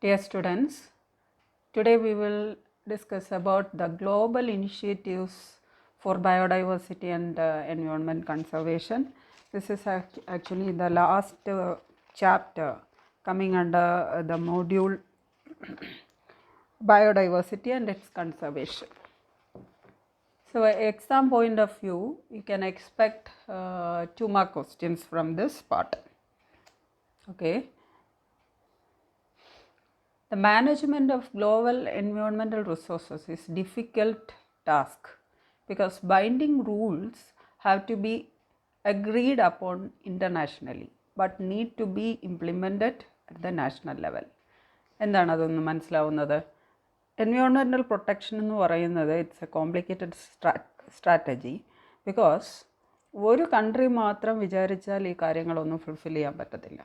Dear students, today we will discuss about the global initiatives for biodiversity and environment conservation. This is actually the last chapter coming under the module biodiversity and its conservation. So, exam point of view, you can expect 2 mark questions from this part. Okay. The management of global environmental resources is a difficult task because binding rules have to be agreed upon internationally but need to be implemented at the national level. എന്താണ് അതൊന്ന് മനസ്സിലാവുന്നത്? Environmental protection എന്ന് പറയുന്നത് it's a complicated strategy because ഒരു country മാത്രം വിചാരിച്ചാൽ ഈ കാര്യങ്ങളൊന്നും ഫുൾഫിൽ ചെയ്യാൻ പറ്റത്തില്ല.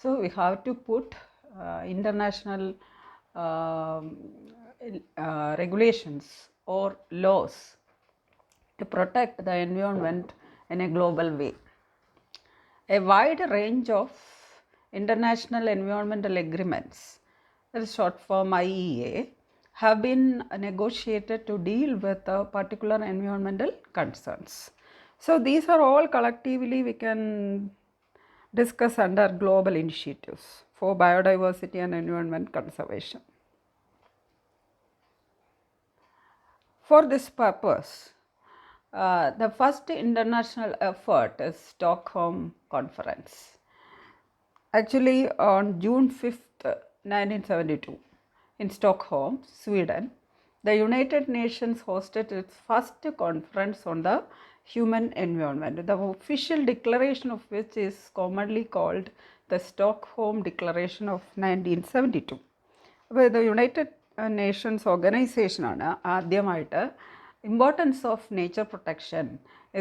So we have to put international regulations or laws to protect the environment in a global way. A wide range of international environmental agreements, that is short form IEA, have been negotiated to deal with particular environmental concerns. So these are all collectively we can discuss under global initiatives for biodiversity and environment conservation. For this purpose, the first international effort is Stockholm Conference. Actually, on June 5th, 1972, in Stockholm, Sweden, the United Nations hosted its first conference on the human environment, the official declaration of which is commonly called the Stockholm Declaration of 1972. അപ്പോൾ ഇത് United Nations ഓർഗനൈസേഷനാണ് ആദ്യമായിട്ട് importance of nature protection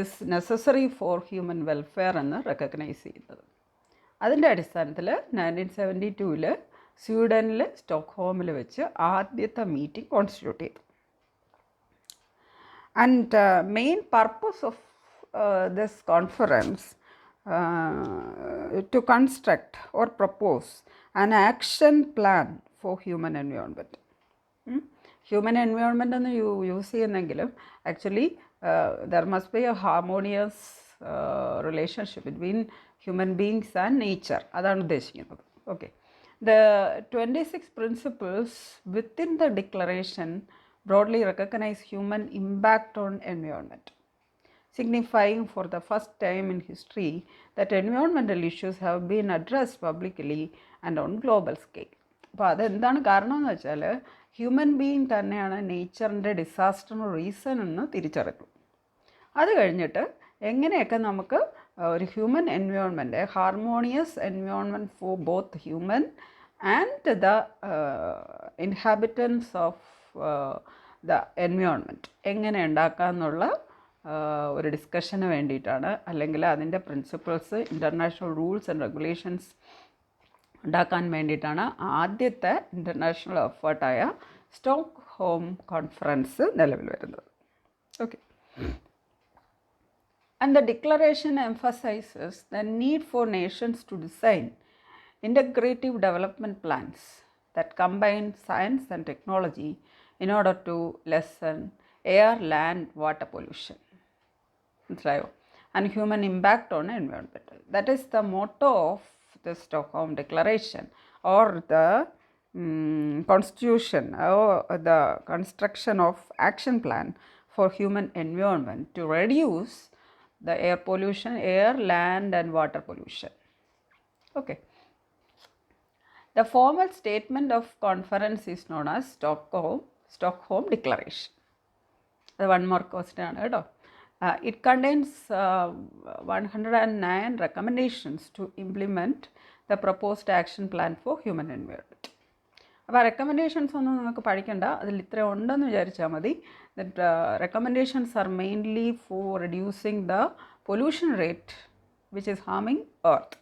is necessary for human welfare എന്ന് recognise ചെയ്യുന്നത്. അതിൻ്റെ അടിസ്ഥാനത്തിൽ 1972 സ്വീഡനിൽ സ്റ്റോക്ക്ഹോമിൽ വെച്ച് ആദ്യത്തെ meeting constitute ചെയ്തു. And main purpose of this conference to construct or propose an action plan for human environment. Human environment എന്ന് use ചെയ്യുന്നെങ്കിലും actually there must be a harmonious relationship between human beings and nature, അതാണ് ഉദ്ദേശിക്കുന്നത്. Okay, the 26 principles within the declaration broadly recognize human impact on environment, signifying for the first time in history that environmental issues have been addressed publicly and on global scale. അപ്പോൾ അതെന്താണ് കാരണം എന്ന് വെച്ചാൽ human being തന്നെയാണ് നേച്ചറിൻ്റെ ഡിസാസ്റ്ററിന് reason എന്ന് തിരിച്ചറിഞ്ഞു. അത് കഴിഞ്ഞിട്ട് എങ്ങനെയൊക്കെ നമുക്ക് ഒരു human environment, harmonious environment for both human and the inhabitants of the environment എങ്ങനെ ഉണ്ടാക്കാമെന്നുള്ള ഒരു ഡിസ്കഷന് വേണ്ടിയിട്ടാണ്, അല്ലെങ്കിൽ അതിൻ്റെ principles international rules and regulations ഉണ്ടാക്കാൻ വേണ്ടിയിട്ടാണ് ആദ്യത്തെ ഇൻ്റർനാഷണൽ എഫേർട്ടായ സ്റ്റോക്ക്ഹോം കോൺഫറൻസ് നിലവിൽ വരുന്നത്. Okay, and the declaration emphasizes the need for nations to design integrative development plans that combine science and technology in order to lessen air, land, water pollution and human impact on environment. That is the motto of the Stockholm Declaration, or the constitution, or the construction of action plan for human environment to reduce the air pollution, air, land and water pollution. Okay. The formal statement of conference is known as Stockholm Declaration. The one more question ആണ് കേട്ടോ. It contains 109 recommendations to implement the proposed action plan for human environment. അപ്പോൾ recommendations ഒന്നും നിങ്ങൾക്ക് പഠിക്കണ്ട, അതിൽ ഇത്ര ഉണ്ടെന്ന് വിചാരിച്ചാൽ മതി. That recommendations are mainly for reducing the pollution rate which is harming earth.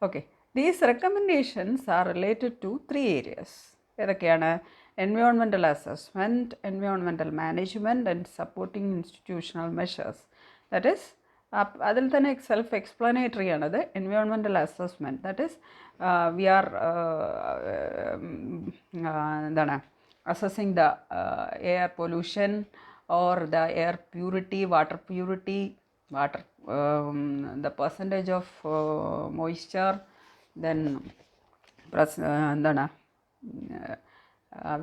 Okay, these recommendations are related to 3 areas. ഏതൊക്കെയാണ്? environmental assessment, environmental management and supporting institutional measures. That is, അതിൽ തന്നെ സെൽഫ് എക്സ്പ്ലനേറ്ററി ആണത്. Environmental assessment, that is we are assessing the air pollution or the air purity, water purity, the percentage of moisture, then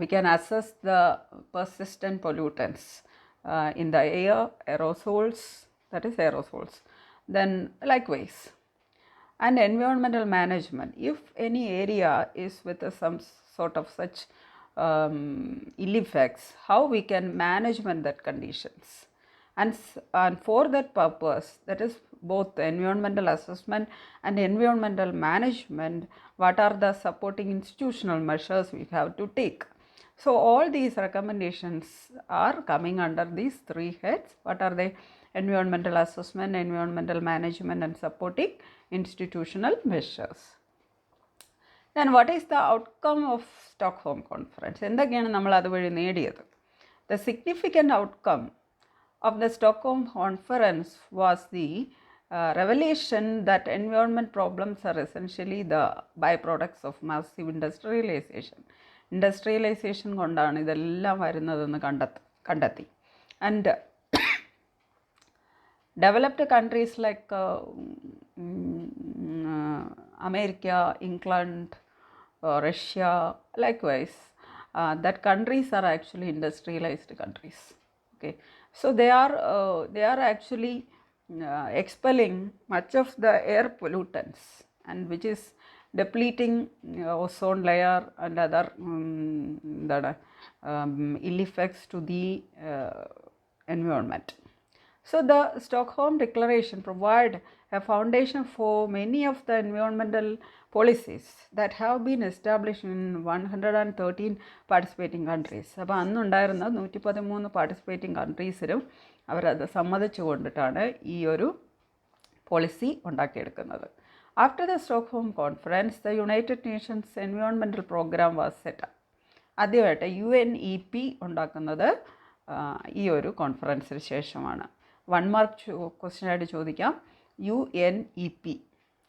we can assess the persistent pollutants in the air, aerosols, that is aerosols. Then likewise, and environmental management. If any area is with some sort of such ill effects, how we can management that conditions. And for that purpose, that is both the environmental assessment and environmental management, what are the supporting institutional measures we have to take. So all these recommendations are coming under these three heads. What are they? Environmental assessment, environmental management, and supporting institutional measures. Then what is the outcome of Stockholm Conference? എന്തൊക്കെയാണ് നമ്മൾ അതുവഴി നേടിയത്? The significant outcome of the Stockholm Conference was the revelation that environment problems are essentially the byproducts of massive industrialization. Industrialization കൊണ്ടാണ് ഇതെല്ലാം വരുന്നതെന്ന് കണ്ടെത്തി. And developed countries like America, England, Russia, likewise, that countries are actually industrialized countries. Okay, so they are actually expelling much of the air pollutants, and which is depleting ozone layer and other ill effects to the environment. So the Stockholm Declaration provides a foundation for many of the environmental policies that have been established in 113 participating countries. അപ്പോൾ അന്നുണ്ടായിരുന്ന 113 participating കൺട്രീസിലും അവരത് സമ്മതിച്ചുകൊണ്ടിട്ടാണ് ഈ ഒരു policy ഉണ്ടാക്കിയെടുക്കുന്നത്. After the Stockholm Conference, the United Nations Environmental Program was set up. ആദ്യമായിട്ട് UNEP ഉണ്ടാക്കുന്നത് ഈ ഒരു കോൺഫറൻസിന് ശേഷമാണ്. 1 മാർക്ക് ക്വസ്റ്റ്യൻ ആയിട്ട് ചോദിക്കാം, UNEP.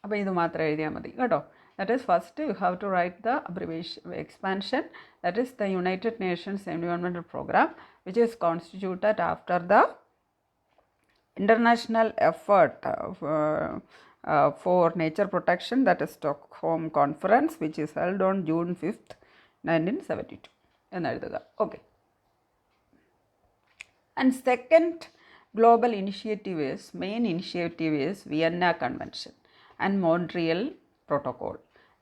അപ്പോൾ ഇത് മാത്രം എഴുതിയാൽ മതി കേട്ടോ. That is, first you have to write the abbreviation expansion, that is the United Nations Environmental Program, which is constituted after the international effort for nature protection, that is Stockholm Conference, which is held on June 5th, 1972 എന്നെഴുതുക. Okay. And second global initiative is, main initiative is Vienna Convention and Montreal Protocol.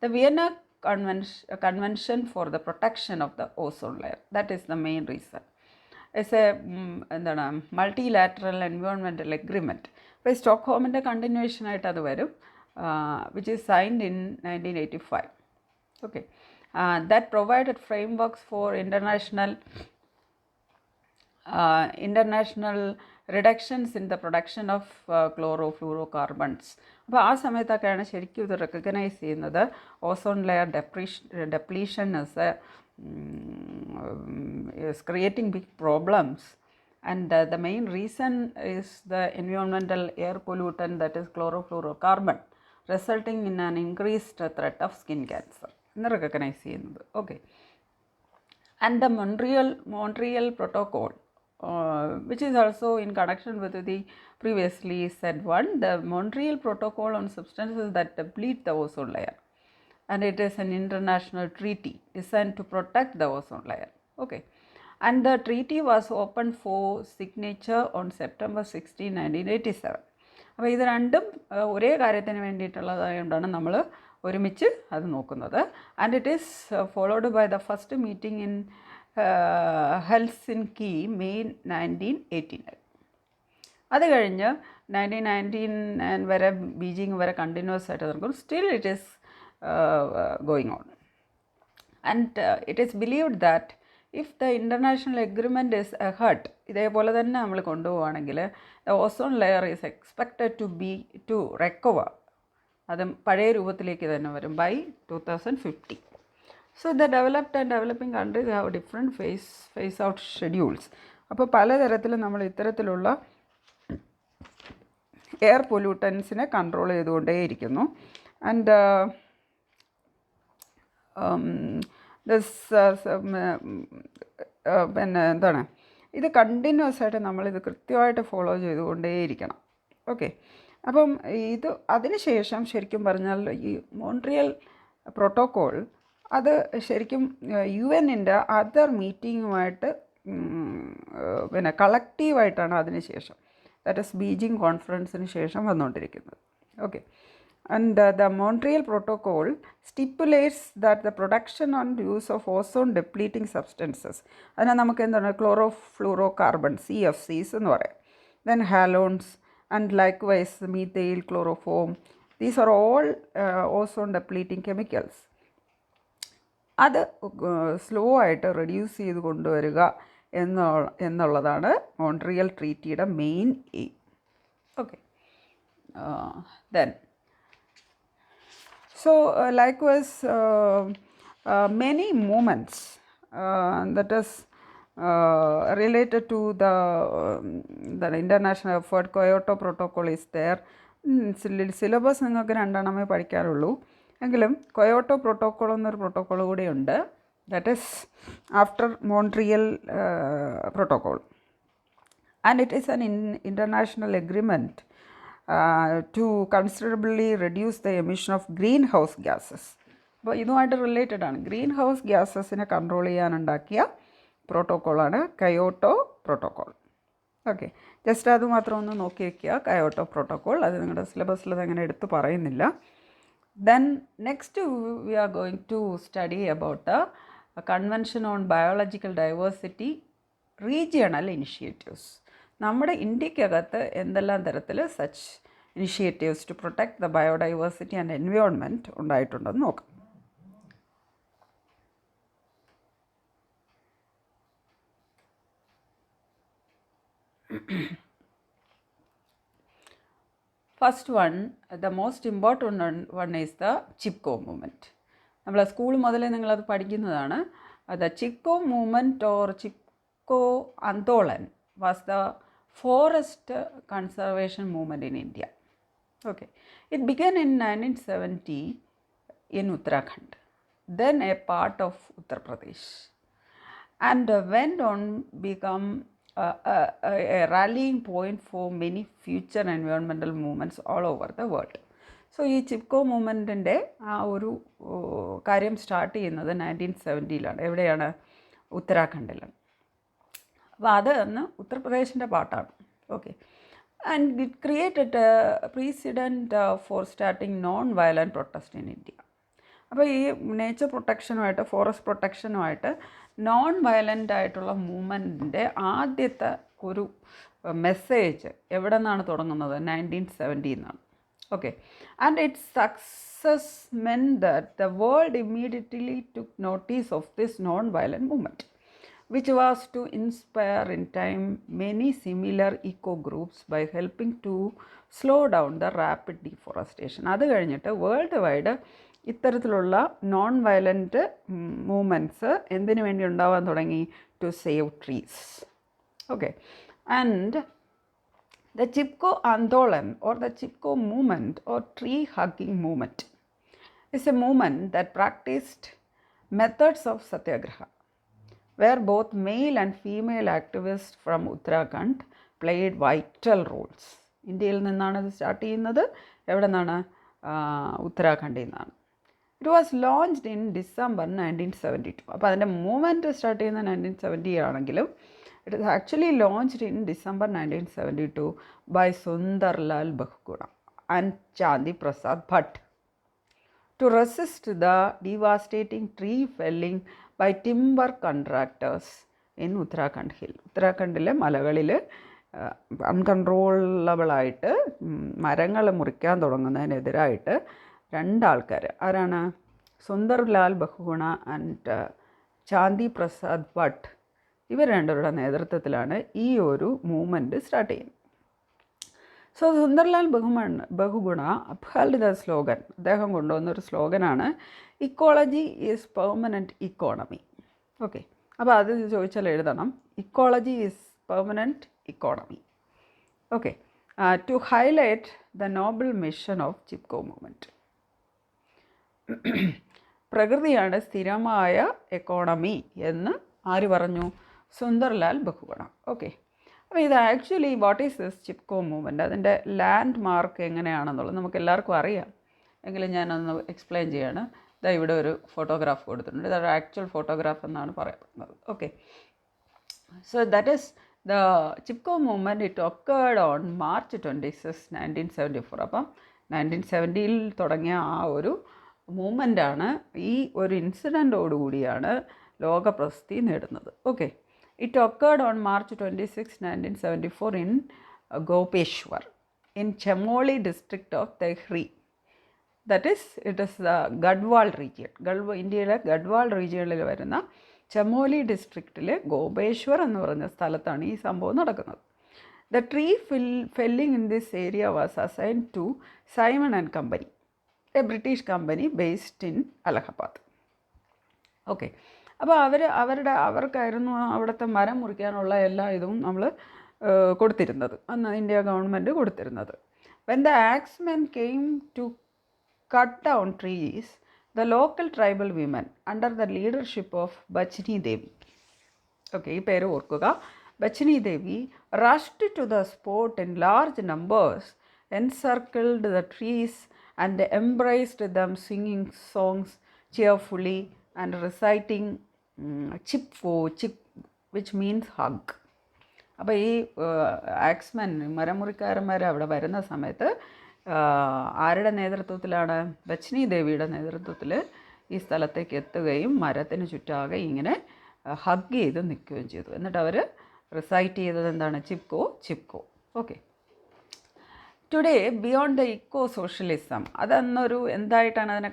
The Vienna Convention for the protection of the ozone layer, that is the main reason. It's a multilateral environmental agreement. അപ്പോൾ സ്റ്റോക്ക്ഹോമിൻ്റെ continuation ആയിട്ട് അത് വരും, which is signed in 1985. Okay, that provided frameworks for international reductions in the production of chlorofluorocarbons. അപ്പോൾ ആ സമയത്തൊക്കെയാണ് ശരിക്കും ഇത് recognise ചെയ്യുന്നത് ozone layer depletion is creating big problems, and the main reason is the environmental air pollutant, that is chlorofluorocarbon, resulting in an increased threat of skin cancer എന്ന് recognise ചെയ്യുന്നത്. Okay, and the Montreal Protocol, which is also in connection with the previously said one, the Montreal Protocol on substances that deplete the ozone layer, and it is an international treaty designed to protect the ozone layer. Okay, and the treaty was opened for signature on September 16, 1987. അപ്പോൾ ഇത് രണ്ടും ഒരേ കാര്യത്തിന് വേണ്ടിയിട്ടുള്ളതായതുകൊണ്ടാണ് നമ്മൾ ഒരുമിച്ച് അത് നോക്കുന്നത്. And it is followed by the first meeting in Helsinki May 1989. അത് കഴിഞ്ഞ് 1919 വരെ ബീജിംഗ് വരെ കണ്ടിന്യൂസ് ആയിട്ട് നടക്കും. Still it is going on, and it is believed that if the international agreement is ahead, ഇതേപോലെ തന്നെ നമ്മൾ കൊണ്ടുപോവുകയാണെങ്കിൽ the ozone layer is expected to recover, അത് പഴയ രൂപത്തിലേക്ക് തന്നെ വരും by 2050. So the developed and developing countries have different phase out schedules. അപ്പോൾ പലതരത്തിലും നമ്മൾ ഇത്തരത്തിലുള്ള എയർ പൊല്യൂട്ടൻസിനെ കൺട്രോൾ ചെയ്തുകൊണ്ടേയിരിക്കുന്നു. ആൻഡ് പിന്നെ എന്താണ്, ഇത് കണ്ടിന്യൂസ് ആയിട്ട് നമ്മളിത് കൃത്യമായിട്ട് ഫോളോ ചെയ്തുകൊണ്ടേയിരിക്കണം. ഓക്കെ. അപ്പം ഇത് അതിനുശേഷം ശരിക്കും പറഞ്ഞാൽ ഈ മോൺട്രിയൽ പ്രോട്ടോക്കോൾ അത് ശരിക്കും UN-ൻ്റെ അതർ മീറ്റിങ്ങുമായിട്ട് പിന്നെ കളക്റ്റീവായിട്ടാണ് അതിന് ശേഷം, ദാറ്റ് ഈസ് ബീജിംഗ് കോൺഫറൻസിന് ശേഷം വന്നുകൊണ്ടിരിക്കുന്നത്. Okay. And the Montreal Protocol stipulates that the production and use of ozone depleting substances, അതിനെ നമുക്ക് എന്താണ് chlorofluorocarbon CFCs എന്ന് പറയാം, then halogens and likewise methyl chloroform, these are all ozone depleting chemicals. അത് slow ആയിട്ട് reduce ചെയ്ത് കൊണ്ടുവരിക എന്നുള്ളതാണ് മോൺട്രിയൽ ട്രീറ്റിയുടെ main aim. Okay. Then so likewise many movements that is related to the international effort Kyoto Protocol is there. Syllabus നിങ്ങൾക്ക് രണ്ടെണ്ണമേ പഠിക്കാറുള്ളൂ, എങ്കിലും കൊയോട്ടോ protocol എന്നൊരു protocol കൂടെയുണ്ട്, that is after Montreal protocol, and it is an international agreement to considerably reduce the emission of greenhouse gases. അപ്പോൾ ഇതുമായിട്ട് related ആണ്. Greenhouse ഗ്യാസസിനെ control ചെയ്യാനുണ്ടാക്കിയ പ്രോട്ടോക്കോളാണ് കയോട്ടോ പ്രോട്ടോക്കോൾ. ഓക്കെ. ജസ്റ്റ് അത് മാത്രം ഒന്ന് നോക്കി വയ്ക്കുക, കയോട്ടോ പ്രോട്ടോക്കോൾ. അത് നിങ്ങളുടെ സിലബസിൽ അതങ്ങനെ എടുത്ത് പറയുന്നില്ല. Then next we are going to study about the convention on biological diversity regional initiatives. നമ്മുടെ ഇന്ത്യക്കകത്ത് എന്തെല്ലാം തരത്തിൽ such initiatives to protect the biodiversity and environment ഉണ്ടായിട്ടുണ്ടെന്ന് നോക്കാം. First one, the most important one is the Chipko movement. നമ്മൾ school മുതലേ നിങ്ങളത് പഠിക്കുന്നതാണ്. The Chipko movement or Chipko Andolan was the forest conservation movement in India. Okay. It began in 1970 in Uttarakhand, then a part of Uttar Pradesh, and went on become a rallying point for many future environmental movements all over the world. So ഈ ചിപ്കോ മൂവ്മെൻറ്റിൻ്റെ ആ ഒരു കാര്യം start ചെയ്യുന്നത് 1970-ലാണ്. എവിടെയാണ്? ഉത്തരാഖണ്ഡിലാണ്. അപ്പോൾ അത് അന്ന് ഉത്തർപ്രദേശിൻ്റെ പാട്ടാണ്. Okay. And it created precedent for starting non violent protest in India. അപ്പോൾ ഈ നേച്ചർ പ്രൊട്ടക്ഷനുമായിട്ട് ഫോറസ്റ്റ് പ്രൊട്ടക്ഷനുമായിട്ട് നോൺ വയലൻ്റ് ആയിട്ടുള്ള മൂവ്മെൻറ്റിൻ്റെ ആദ്യത്തെ ഒരു മെസ്സേജ് എവിടെ നിന്നാണ് തുടങ്ങുന്നത്? 1970-ന്നാണ്. Okay. And its success meant that the world immediately took notice of this non violent movement, which was to inspire in time many similar eco groups by helping to slow down the rapid deforestation. അത് കഴിഞ്ഞിട്ട് world wide ഇത്തരത്തിലുള്ള non violent movements എന്തിനു വേണ്ടി ഉണ്ടാവാൻ തുടങ്ങി? To save trees. Okay. And the Chipko Andolan or the Chipko movement or tree hugging movement is a movement that practised methods of satyagraha, where both male and female activists from Uttarakhand played vital roles. ഇന്ത്യയിൽ നിന്നാണ് ഇത് start ചെയ്യുന്നത്. എവിടെ നിന്നാണ്? ഉത്തരാഖണ്ഡിൽ നിന്നാണ്. It was launched in December 1972. അപ്പോൾ അതിൻ്റെ മൂവ്മെൻറ്റ് സ്റ്റാർട്ട് ചെയ്യുന്നത് 1970 ആണെങ്കിലും it is actually launched in December 1972 by Sunderlal Bahuguna and Chandi Prasad Bhatt to resist the devastating tree felling by timber contractors in Uttarakhand hill. ഉത്തരാഖണ്ഡിലെ മലകളിൽ അൺകൺട്രോളബിളായിട്ട് മരങ്ങൾ മുറിക്കാൻ തുടങ്ങുന്നതിനെതിരായിട്ട് രണ്ടാൾക്കാർ, ആരാണ്? സുന്ദർലാൽ ബഹുഗുണ ആൻഡ് ചാന്ദി പ്രസാദ് ഭട്ട്, ഇവർ രണ്ടുപേരുടെ നേതൃത്വത്തിലാണ് ഈ ഒരു മൂവ്മെൻറ്റ് സ്റ്റാർട്ട് ചെയ്യുന്നത്. So Sundarlal Bahuguna upheld the slogan, അദ്ദേഹം കൊണ്ടുവന്നൊരു സ്ലോഗനാണ് ecology is permanent economy. Okay. അപ്പോൾ അത് ചോദിച്ചാൽ എഴുതണം, ecology is permanent economy. Okay. To highlight the noble mission of Chipko movement. പ്രകൃതിയാണ് സ്ഥിരമായ എക്കോണമി എന്ന് ആര് പറഞ്ഞു? സുന്ദർലാൽ ബഹുഗുണ. ഓക്കെ, അപ്പോൾ ഇത് actually what is this Chipko movement, അതിൻ്റെ ലാൻഡ് മാർക്ക് എങ്ങനെയാണെന്നുള്ളത് നമുക്ക് എല്ലാവർക്കും അറിയാം, എങ്കിലും ഞാനൊന്ന് എക്സ്പ്ലെയിൻ ചെയ്യാണ്. ഇതാ ഇവിടെ ഒരു ഫോട്ടോഗ്രാഫ് കൊടുത്തിട്ടുണ്ട്, ഇതൊരു ആക്ച്വൽ ഫോട്ടോഗ്രാഫ് എന്നാണ് പറയുന്നത്. Okay, so that is the Chipko movement. It occurred on March 26, 1974. അപ്പം 1970 തുടങ്ങിയ ആ ഒരു മൂവ്മെൻറ്റാണ് ഈ ഒരു ഇൻസിഡൻറ്റോടുകൂടിയാണ് ലോക പ്രസിദ്ധി നേടുന്നത്. Okay, it occurred on March 26, 1974 in Gopeshwar in Chamoli district of Tehri. That is, it is the Gadwal region. ഇന്ത്യയിലെ ഗഡ്വാൾ റീജിയണിൽ വരുന്ന ചമോലി ഡിസ്ട്രിക്റ്റിലെ ഗോപേശ്വർ എന്ന് പറഞ്ഞ സ്ഥലത്താണ് ഈ സംഭവം നടക്കുന്നത്. The tree felling in this area was assigned to Simon and Company, a British company based in Allahabad. Okay, അപ്പോൾ അവർക്കായിരുന്നു അവിടുത്തെ മരം മുറിക്കാനുള്ള എല്ലാ ഇതും നമ്മൾ കൊടുത്തിരുന്നത്, അന്ന് ഇന്ത്യ ഗവൺമെൻറ് കൊടുത്തിരുന്നത്. When the axemen came to cut down trees, the local tribal women under the leadership of Bachni Devi, okay, ഈ പേര് ഓർക്കുക, Bachni Devi rushed to the spot in large numbers, encircled the trees and embraced them, singing songs cheerfully and reciting chip, which means hug. അപ്പോൾ ഈ ആക്സ്മെൻ മരമുറിക്കാരന്മാർ അവിടെ വരുന്ന സമയത്ത് ആരുടെ നേതൃത്വത്തിലാണ്? ബച്നി ദേവിയുടെ നേതൃത്വത്തിൽ ഈ സ്ഥലത്തേക്ക് എത്തുകയും മരത്തിന് ചുറ്റാകെ ഇങ്ങനെ ഹഗ് ചെയ്ത് നിൽക്കുകയും ചെയ്തു. എന്നിട്ട് അവർ റിസൈറ്റ് ചെയ്തത് എന്താണ്? Chipko Chipko. Okay, today beyond the eco socialism, അതന്നൊരു എന്തായിട്ടാണ് അതിനെ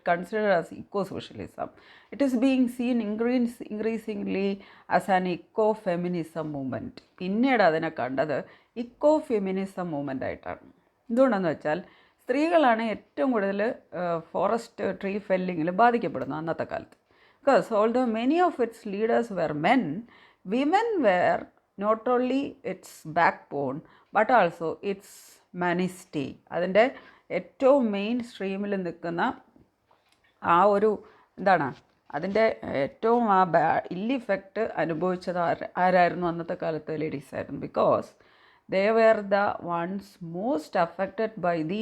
consider as eco socialism. It is being seen increasingly as an eco feminism movement. പിന്നീട് അതിനെ കണ്ടത് ഇക്കോ ഫെമിനിസം മൂവ്മെൻ്റ് ആയിട്ടാണ്. എന്തുകൊണ്ടെന്ന് വെച്ചാൽ സ്ത്രീകളാണ് ഏറ്റവും കൂടുതൽ ഫോറസ്റ്റ് ട്രീ ഫെല്ലിങ്ങിൽ ബാധിക്കപ്പെടുന്നത് അന്നത്തെ കാലത്ത്. Because although many of its leaders were men, women were not only its backbone but also its mainstay. അതിൻ്റെ ഏറ്റവും മെയിൻ സ്ട്രീമിൽ നിൽക്കുന്ന ആ ഒരു എന്താണ്, അതിൻ്റെ ഏറ്റവും ആ ഇൽ ഇഫക്റ്റ് അനുഭവിച്ചത് ആരായിരുന്നു? അന്നത്തെ കാലത്ത് ലേഡീസായിരുന്നു. Because they were the ones most affected by the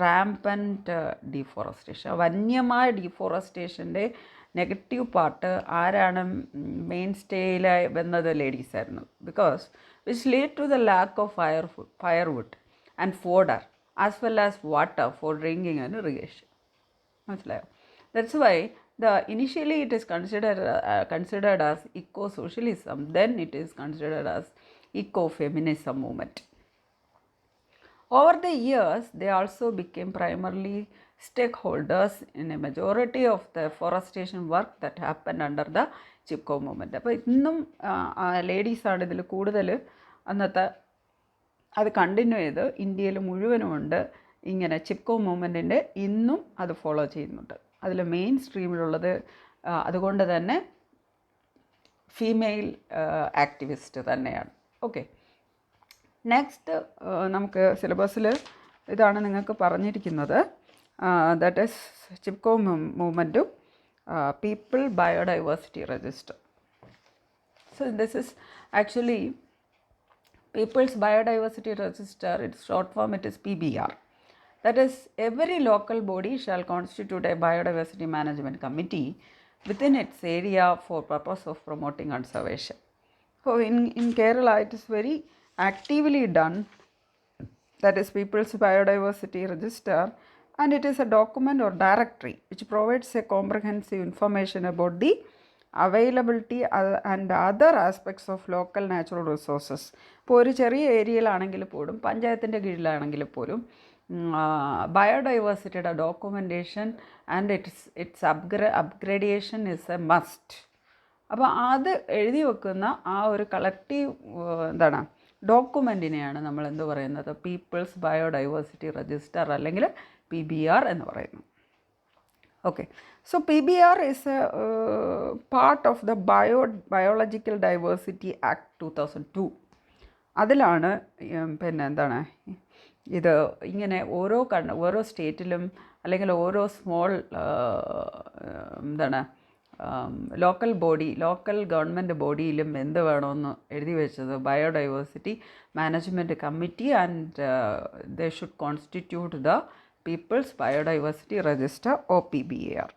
rampant deforestation. വന്യമായ ഡീഫോറസ്റ്റേഷൻ്റെ നെഗറ്റീവ് പാർട്ട് ആരാണ് മെയിൻ സ്റ്റേയിലായി വന്നത്? ലേഡീസായിരുന്നു. Because which lead to the lack of firewood and fodder as well as water for drinking and irrigation. മനസ്സിലായോ? That's why initially it is considered as eco-socialism, then it is considered as eco-feminism movement. Over the years, they also became primarily stakeholders in a majority of the forestation work that happened under the Chipko movement. അപ്പോൾ ഇന്നും ലേഡീസാണ് ഇതിൽ കൂടുതൽ അന്നത്തെ അത് continue ചെയ്ത് ഇന്ത്യയിൽ മുഴുവനുമുണ്ട് ഇങ്ങനെ ചിപ്കോ മൂവ്മെൻറ്റിൻ്റെ ഇന്നും അത് ഫോളോ ചെയ്യുന്നുണ്ട്. അതിൽ മെയിൻ സ്ട്രീമിലുള്ളത് അതുകൊണ്ട് തന്നെ ഫീമെയിൽ ആക്ടിവിസ്റ്റ് തന്നെയാണ്. ഓക്കെ, നെക്സ്റ്റ് നമുക്ക് സിലബസിൽ ഇതാണ് നിങ്ങൾക്ക് പറഞ്ഞിരിക്കുന്നത്. ദാറ്റ് ഈസ് ചിപ്കോ മൂവ്മെൻറ്റും people biodiversity register. So this is actually people's biodiversity register. It's short form, it is PBR. That is, every local body shall constitute a biodiversity management committee within its area for purpose of promoting conservation. So in Kerala, it is very actively done. That is People's Biodiversity Register, and it is a document or directory which provides a comprehensive information about the availability and other aspects of local natural resources. ഇപ്പോൾ ഒരു ചെറിയ ഏരിയയിലാണെങ്കിൽ പോലും പഞ്ചായത്തിൻ്റെ കീഴിലാണെങ്കിൽ പോലും ബയോഡൈവേഴ്സിറ്റിയുടെ documentation and its upgradation is a must. അപ്പോൾ അത് എഴുതി വെക്കുന്ന ആ ഒരു കളക്റ്റീവ് എന്താണ് ഡോക്യുമെൻറ്റിനെയാണ് നമ്മൾ എന്ത് പറയുന്നത്? പീപ്പിൾസ് ബയോഡൈവേഴ്സിറ്റി രജിസ്റ്റർ അല്ലെങ്കിൽ PBR എന്ന് പറയുന്നു. Okay, so PBR is A part of the biological diversity act 2002. അതിലാണ് പിന്നെ എന്താണ് ഇത് ഇങ്ങനെ ഓരോ സ്റ്റേറ്റിലും അല്ലെങ്കിൽ ഓരോ സ്മോൾ എന്താണ് ലോക്കൽ ഗവൺമെൻറ് ബോഡിയിലും എന്ത് വേണമെന്ന് എഴുതി വെച്ചത് biodiversity management committee and they should constitute the people's biodiversity register OPBAR.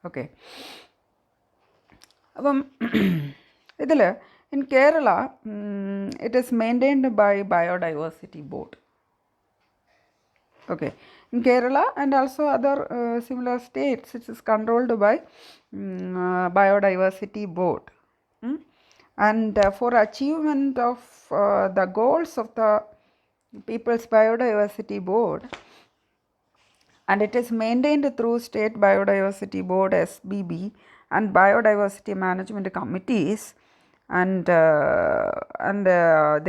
Okay, അപ്പം ഇതിൽ in Kerala it is maintained by biodiversity board. Okay, in Kerala and also other similar states, it is controlled by biodiversity board. And for achievement of the goals of the people's biodiversity board, and it is maintained through state biodiversity board SBB and biodiversity management committees, and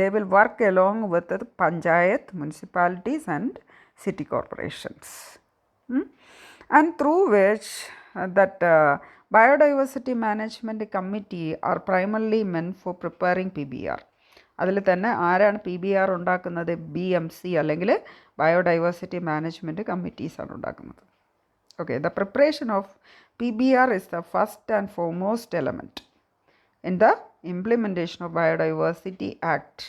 they will work along with the panchayat, municipalities and city corporations, and through which that biodiversity management committee are primarily meant for preparing PBR. അതിൽ തന്നെ ആരാണ് PBR ഉണ്ടാക്കുന്നത്? BMC അല്ലെങ്കിൽ biodiversity management കമ്മിറ്റീസാണ് ഉണ്ടാക്കുന്നത്. Okay, the preparation of PBR is the first and foremost element in the implementation of biodiversity act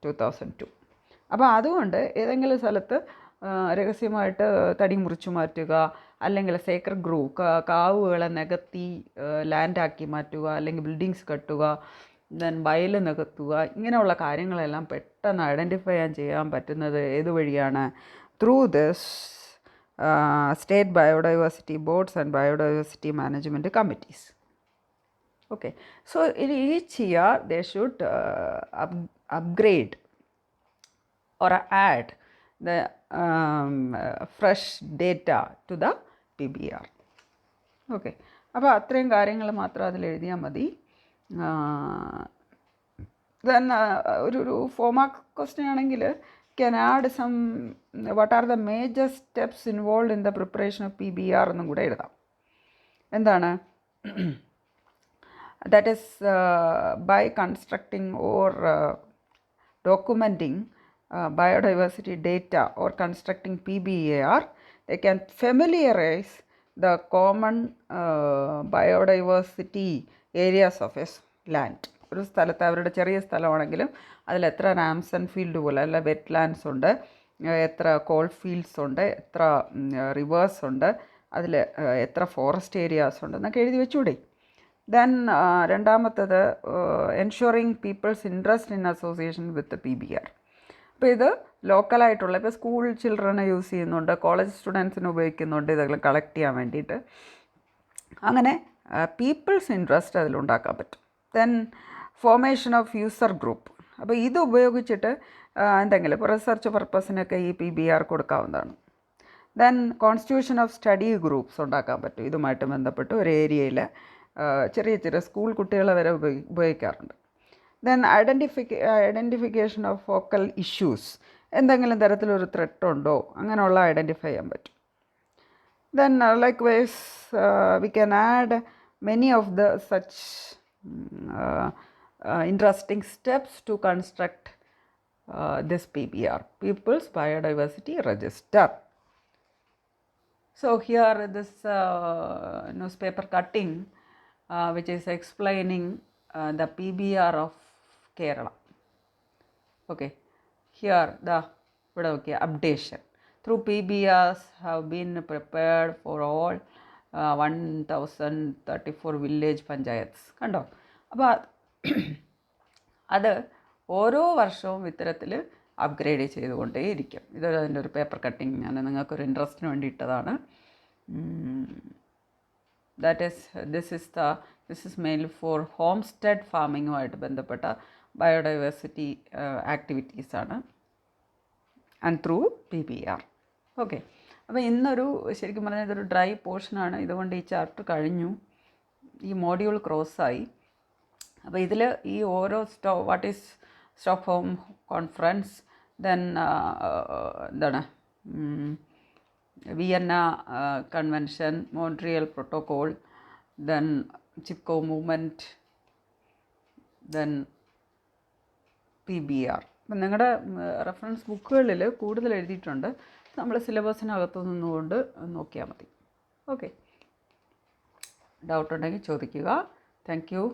2002. അപ്പോൾ അതുകൊണ്ട് ഏതെങ്കിലും സ്ഥലത്ത് രഹസ്യമായിട്ട് തടി മുറിച്ചു മാറ്റുക, അല്ലെങ്കിൽ സേക്രഡ് ഗ്രൂവ് കാവുകളെ നികത്തി ലാൻഡാക്കി മാറ്റുക, അല്ലെങ്കിൽ ബിൽഡിങ്സ് കെട്ടുക, ദെൻ വയൽ നികത്തുക, ഇങ്ങനെയുള്ള കാര്യങ്ങളെല്ലാം പെട്ടെന്ന് ഐഡൻറ്റിഫൈ ചെയ്യാൻ പറ്റുന്നത് ഏതുവഴിയാണ്? Through this state biodiversity boards and biodiversity management committees. Okay, so in each year they should upgrade or add the fresh data to the PBR. Okay, അപ്പോൾ അത്രയും കാര്യങ്ങൾ മാത്രം അതിൽ എഴുതിയാൽ മതി. ദെൻ ഒരു ഫോമാർക്ക് ക്വസ്റ്റ്യൻ ആണെങ്കിൽ can add some what are the major steps involve in the preparation of PBR എന്നും കൂടെ എഴുതാം. എന്താണ്? That is by constructing or documenting biodiversity data or constructing PBAR, they can familiarize the common biodiversity areas of a land. ഒരു സ്ഥലത്ത് അവരുടെ ചെറിയ സ്ഥലമാണെങ്കിലും അതിൽ എത്ര റാംസൺ ഫീൽഡ് പോലെ അല്ല വെറ്റ് ലാൻഡ്സ് ഉണ്ട്, എത്ര കോൾ ഫീൽഡ്സ് ഉണ്ട്, എത്ര റിവേഴ്സ് ഉണ്ട്, അതിൽ എത്ര ഫോറസ്റ്റ് ഏരിയാസ് ഉണ്ട് എന്നൊക്കെ എഴുതി വെച്ചൂടെ. ദെൻ രണ്ടാമത്തത് ensuring people's interest in association with PBR. അപ്പോൾ ഇത് ലോക്കലായിട്ടുള്ള ഇപ്പോൾ സ്കൂൾ ചിൽഡ്രനെ യൂസ് ചെയ്യുന്നുണ്ട്, കോളേജ് സ്റ്റുഡൻസിന് ഉപയോഗിക്കുന്നുണ്ട്, ഇതെല്ലാം കളക്ട് ചെയ്യാൻ വേണ്ടിയിട്ട്. അങ്ങനെ പീപ്പിൾസ് ഇൻട്രസ്റ്റ് അതിലുണ്ടാക്കാൻ പറ്റും. Then formation of user group. അപ്പോൾ ഇത് ഉപയോഗിച്ചിട്ട് എന്തെങ്കിലും ഇപ്പോൾ റിസർച്ച് പർപ്പസിനൊക്കെ ഈ PBR കൊടുക്കാവുന്നതാണ്. Then constitution of study groups ഉണ്ടാക്കാൻ പറ്റും. ഇതുമായിട്ട് ബന്ധപ്പെട്ട് ഒരു ഏരിയയിൽ ചെറിയ ചെറിയ സ്കൂൾ കുട്ടികളെ വരെ ഉപയോഗിക്കാറുണ്ട്. Then identification of focal issues, എന്തെങ്കിലും തരത്തിലൊരു ത്രെട്ട് ഉണ്ടോ അങ്ങനെയുള്ള ഐഡൻറ്റിഫൈ ചെയ്യാൻ പറ്റും. Then likewise we can add many of the such interesting steps to construct this PBR, People's Biodiversity Register. So here this newspaper cutting which is explaining the PBR of Kerala. Okay, here the updation through PBRs have been prepared for all 1034 village panchayats. കണ്ടോ? അപ്പോൾ അത് ഓരോ വർഷവും ഇത്തരത്തിൽ upgrade ചെയ്തുകൊണ്ടേയിരിക്കും. ഇതൊരു അതിൻ്റെ ഒരു paper cutting ഞാൻ നിങ്ങൾക്കൊരു ഇൻട്രസ്റ്റിന് വേണ്ടി ഇട്ടതാണ്. this is mainly for homestead ഫാമിങ്ങുമായിട്ട് ബന്ധപ്പെട്ട ബയോഡൈവേഴ്സിറ്റി ആക്ടിവിറ്റീസാണ് ആൻഡ് ത്രൂ PBR. ഓക്കെ, അപ്പോൾ ഇന്നൊരു ശരിക്കും പറഞ്ഞാൽ ഇതൊരു ഡ്രൈ പോർഷനാണ്. ഇതുകൊണ്ട് ഈ ചാപ്റ്റർ കഴിഞ്ഞു, ഈ മോഡ്യൂൾ ക്രോസായി. അപ്പോൾ ഇതിൽ ഈ ഓരോ what is Stockholm conference, then എന്താണ് Vienna convention, Montreal protocol, then Chipko movement, then PBR. അപ്പം നിങ്ങളുടെ റെഫറൻസ് ബുക്കുകളിൽ കൂടുതൽ എഴുതിയിട്ടുണ്ട്. നമ്മൾ സിലബസിനകത്തു നിന്നുകൊണ്ട് നോക്കിയാൽ മതി. ഓക്കെ, ഡൗട്ട് ഉണ്ടെങ്കിൽ ചോദിക്കുക. Thank you.